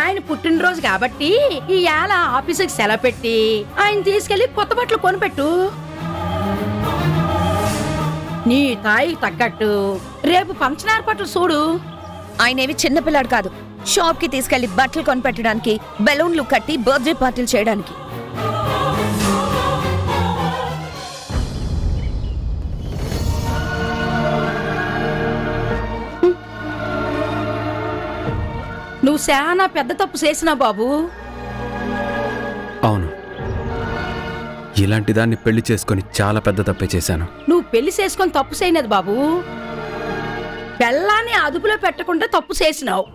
ఆయన పుట్టినరోజు కాబట్టి ఈవేళ ఆఫీసుకి సెలవు పెట్టి ఆయన తీసుకెళ్లి కొత్త బట్టలు కొనిపెట్టు. నీ తాయికి తగ్గట్టు రేపు ఫంక్షన్ ఏర్పాట్లు చూడు. ఆయనేవి చిన్నపిల్లాడు కాదు, షాప్ కి తీసుకెళ్లి బట్టలు కొనిపెట్టడానికి, బెలూన్లు కట్టి బర్త్డే పార్టీలు చేయడానికి. నువ్వు చాలా పెద్ద తప్పు చేసినా బాబు. అవును, ఇలాంటి దాన్ని పెళ్లి చేసుకుని చాలా పెద్ద తప్పే చేశాను. నువ్వు పెళ్లి చేసుకొని తప్పు చేయనది బాబు, పెళ్ళాన్ని అదుపులో పెట్టకుండా తప్పు చేసినావు.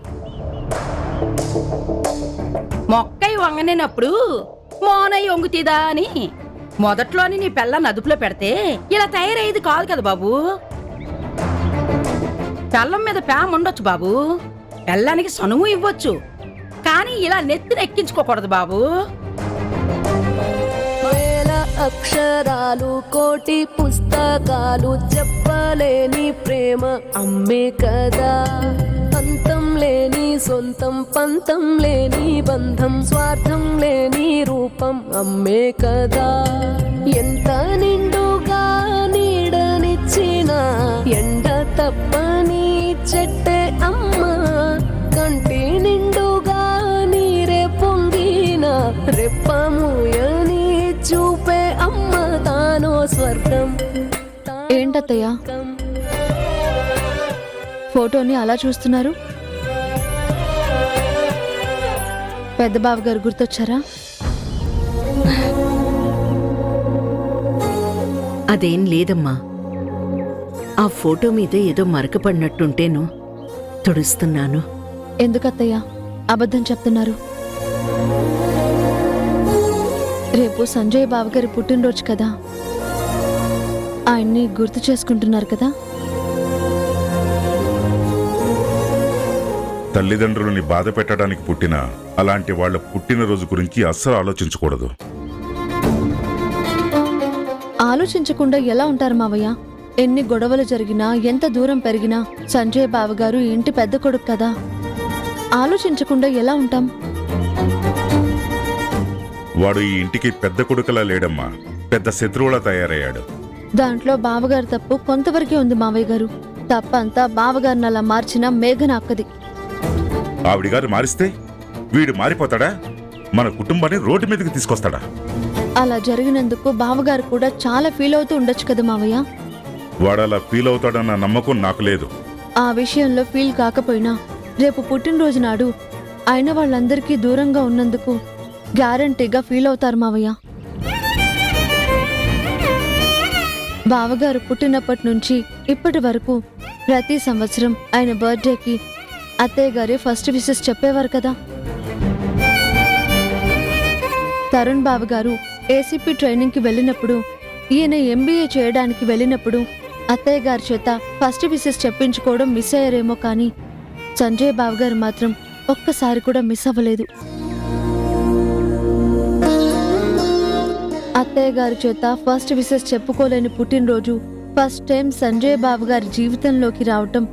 మొక్కయి వంగనేనప్పుడు మోనయ్య వంగుతీదా అని మొదట్లోని నీ పెళ్ళాన్ని అదుపులో పెడితే ఇలా తయారయ్యేది కాదు కదా బాబు. పెళ్ళం మీద ప్రేమ ఉండొచ్చు బాబు, పెళ్ళానికి సనువు ఇవ్వచ్చు, కానీ ఇలా నెత్తిని ఎక్కించుకోకూడదు బాబు. వేల అక్షరాలు కోటి పుస్తకాలు చెప్పలేని ప్రేమ అమ్మే కదా. అంతం లేని సొంతం పంతం లేని బంధం స్వార్థం లేని రూపం అమ్మే కదా. ఎంత నిండుగా నీడనిచ్చిన ఎండ తప్పని చెట్టే అమ్మ. కంటి నిండుగా నీరే పొంగిన రెప్పముయని చూపే అమ్మ తానో స్వర్గం. ఏంటత్తయ్య ఫోటోని అలా చూస్తున్నారు? పెద్ద బావగారు గుర్తొచ్చారా? అదేం లేదమ్మా, ఆ ఫోటో మీద ఏదో మరకపడినట్టుంటేను తుడుస్తున్నాను. ఎందుకత్తయ్య అబద్ధం చెప్తున్నారు? రేపు సంజయ్ బావగారి పుట్టినరోజు కదా, ఆయన్ని గుర్తు చేసుకుంటున్నారు కదా. తల్లిదండ్రులని బాధ పెట్టడానికి పుట్టిన అలాంటి వాళ్ల పుట్టినరోజు గురించి అస్సలు ఆలోచించకూడదు. ఆలోచించకుండా ఎలా ఉంటారు మావయ్య? ఎన్ని గొడవలు జరిగినా, ఎంత దూరం పెరిగినా సంజయ్ బావగారు ఇంటి పెద్ద కొడుకు కదా. ఆలోచించకుండా ఎలా ఉంటాం? వాడు ఈ ఇంటికి పెద్ద కొడుకులా లేడమ్మా, పెద్ద శత్రువులా తయారయ్యాడు. దాంట్లో బావగారు తప్పు కొంతవరకే ఉంది మావయ్య గారు. తప్పంతా బావగారిని అలా మార్చిన మేఘన అక్కది. ఆవిడిగారు మారిస్తే వీడు మారిపోతాడా? మన కుటుంబాన్ని రోడ్డు మీదకి తీసుకొస్తాడా? అలా జరిగినందుకు బావగారు కూడా చాలా ఫీల్ అవుతూ ఉండొచ్చు కదా మావయ్య. వాడలా ఫీల్ అవుతాడన్న నమ్మకం నాకు లేదు. ఆ విషయంలో ఫీల్ కాకపోయినా రేపు పుట్టినరోజు నాడు అయిన వాళ్ళందరికీ దూరంగా ఉన్నందుకు గ్యారంటీగా ఫీల్ అవుతారు మావయ్య. బావగారు పుట్టినప్పటి నుంచి ఇప్పటి వరకు ప్రతి సంవత్సరం ఆయన బర్త్డేకి అత్తయ్య గారే ఫస్ట్ విషెస్ చెప్పేవారు కదా. తరుణ్ బావగారు ఏసీపీ ట్రైనింగ్కి వెళ్ళినప్పుడు, ఈయన ఎంబీఏ చేయడానికి వెళ్ళినప్పుడు అత్తయ్య గారి చేత ఫస్ట్ విషెస్ చెప్పించుకోవడం మిస్ అయ్యారేమో, కానీ సంజయ్ బావగారు మాత్రం ఒక్కసారి కూడా మిస్ అవ్వలేదు. అత్తయ్య గారి చేత ఫస్ట్ విషెస్ చెప్పుకోలేని పుట్టినరోజు ఫస్ట్ టైం సంజయ్ బావగారి జీవితంలోకి రావటం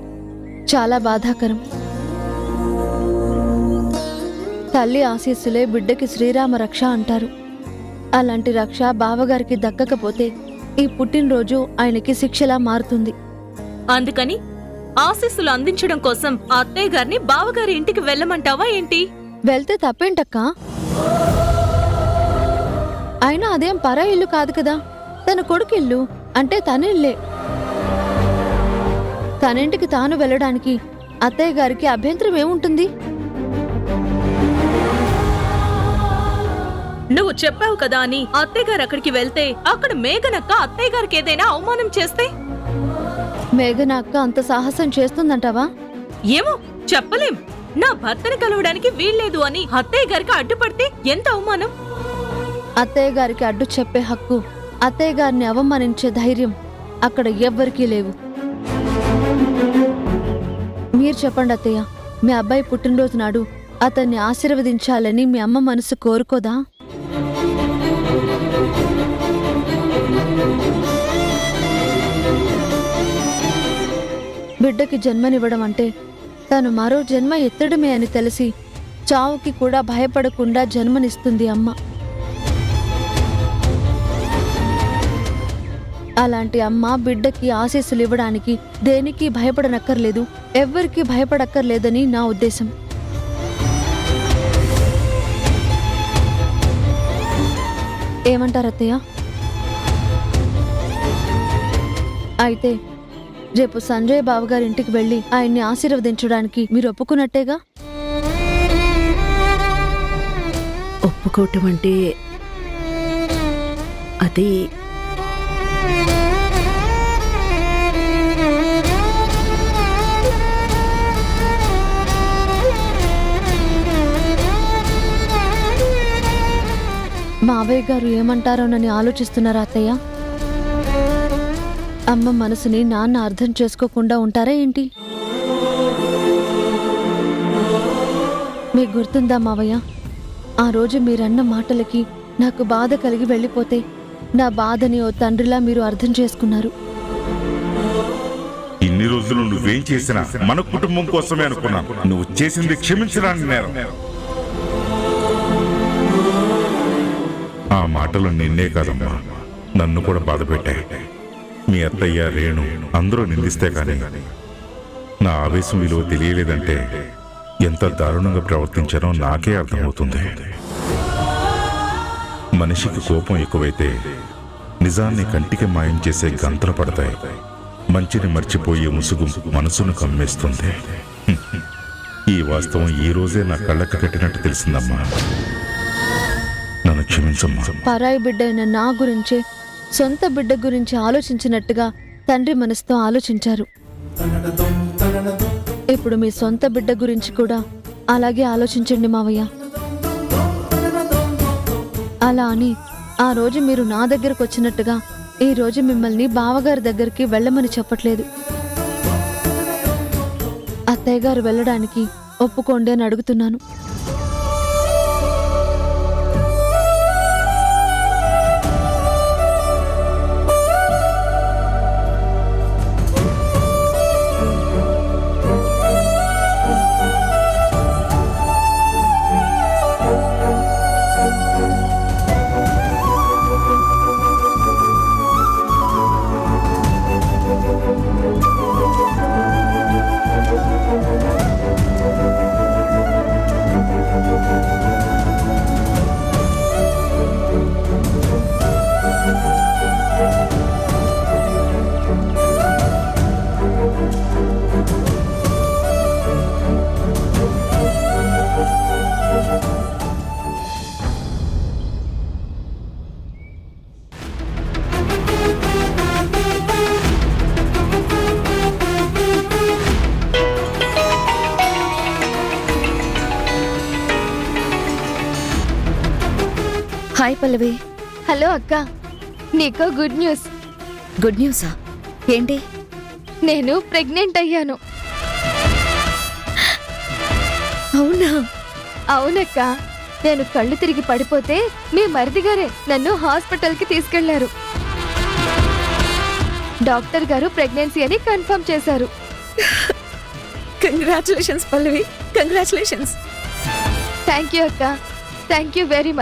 చాలా బాధాకరం. తల్లి ఆశీస్సులే బిడ్డకి శ్రీరామ రక్ష అంటారు. అలాంటి రక్ష బావగారికి దక్కకపోతే ఈ పుట్టినరోజు ఆయనకి శిక్షలా మారుతుంది. అందుకని ఆశీస్సులు అందించడం కోసం అత్తయ్య గారిని బావగారి ఇంటికి వెళ్ళమంటావా ఏంటి? వెళ్తే తప్పేంటక్కా? అయినా అదేం పరా ఇల్లు కాదు కదా, తన కొడుకు ఇల్లు, అంటే తన ఇల్లే. తనింటికి తాను వెళ్ళడానికి అత్తయ్య గారికి అభ్యంతరం ఏముంటుంది? నువ్వు చెప్పావు కదా అని అత్తయ్య గారు అక్కడికి వెళ్తే అక్కడ మేఘనక్క అత్తయ్య గారికి ఏదైనా అవమానం చేస్తే? మేఘన అక్క అంత సాహసం చేస్తుందంటావా? ఏమో చెప్పలేం. నా భర్తని కలవడానికి వీల్లేదు అని అత్తయ్య గారికి అడ్డుపడితే ఎంత అవమానం. అత్తయ్య గారికి అడ్డు చెప్పే హక్కు, అత్తయ్య గారిని అవమానించే ధైర్యం అక్కడ ఎవ్వరికీ లేవు. మీరు చెప్పండి అత్తయ్య, మీ అబ్బాయి పుట్టినరోజు నాడు అతన్ని ఆశీర్వదించాలని మీ అమ్మ మనసు కోరుకోదా? బిడ్డకి జన్మనివ్వడం అంటే తను మరో జన్మ ఎత్తడమే అని తెలిసి చావుకి కూడా భయపడకుండా జన్మనిస్తుంది అమ్మ. అలాంటి అమ్మ బిడ్డకి ఆశీస్సులు ఇవ్వడానికి దేనికి భయపడనక్కర్లేదు, ఎవ్వరికీ భయపడక్కర్లేదని నా ఉద్దేశం. ఏమంటారు అత్తయ్య? అయితే రేపు సంజయ్ బాబు గారి ఇంటికి వెళ్ళి ఆయన్ని ఆశీర్వదించడానికి మీరు ఒప్పుకున్నట్టేగా? ఒప్పుకోవటం అంటే అది మావయ్య గారు ఏమంటారోనని ఆలోచిస్తున్నారా అత్తయ్య? అమ్మ మనసుని నాన్న అర్థం చేసుకోకుండా ఉంటారా ఏంటి? మీకు గుర్తుందా మావయ్య, ఆ రోజు మీరన్న మాటలకి నాకు బాధ కలిగి వెళ్ళిపోతే నా బాధని ఓ తండ్రిలా మీరు అర్థం చేసుకున్నారు. ఇన్ని రోజులు నువ్వేం చేసినా మన కుటుంబం కోసమే అనుకున్నాను. నువ్వు చేసింది క్షమించడానికి నేరం. ఆ మాటలు నిన్నే కాదమ్మా, నన్ను కూడా బాధ పెట్టాయి. మీ అత్తయ్య, రేణు అందరూ నిందిస్తే కానీ నా ఆవేశం విలువ తెలియలేదంటే ఎంత దారుణంగా ప్రవర్తించానో నాకే అర్థమవుతుంది. మనిషికి కోపం ఎక్కువైతే నిజాన్ని కంటికి మాయం చేసే గంతలు పడతాయి. మంచిని మర్చిపోయే ముసుగు మనసును కమ్మేస్తుంది. ఈ వాస్తవం ఈ రోజే నా కళ్ళకు కట్టినట్టు తెలిసిందమ్మా. నన్ను క్షమించమ్మా. పరాయి బిడ్డ అయిన నా గురించే సొంత బిడ్డ గురించి ఆలోచించినట్టుగా తండ్రి మనసుతో ఆలోచించారు. ఇప్పుడు మీ సొంత బిడ్డ గురించి కూడా అలాగే ఆలోచించండి మావయ్య. అలా అని ఆ రోజు మీరు నా దగ్గరకు వచ్చినట్టుగా ఈ రోజు మిమ్మల్ని బావగారి దగ్గరికి వెళ్ళమని చెప్పట్లేదు. అత్తయ్య గారు వెళ్ళడానికి ఒప్పుకోండి అని అడుగుతున్నాను. హాయ్ పల్లవి. హలో అక్క, నీకో గుడ్ న్యూస్. గుడ్ న్యూసా? ఏంటి? నేను ప్రెగ్నెంట్ అయ్యాను. అవునా? అవునక్క, నేను కళ్ళు తిరిగి పడిపోతే మీ మరిది గారే నన్ను హాస్పిటల్కి తీసుకెళ్లారు. డాక్టర్ గారు ప్రెగ్నెన్సీ అని కన్ఫర్మ్ చేశారు. Congratulations Pallavi, congratulations. Thank you అక్క, థ్యాంక్ యూ వెరీ మచ్.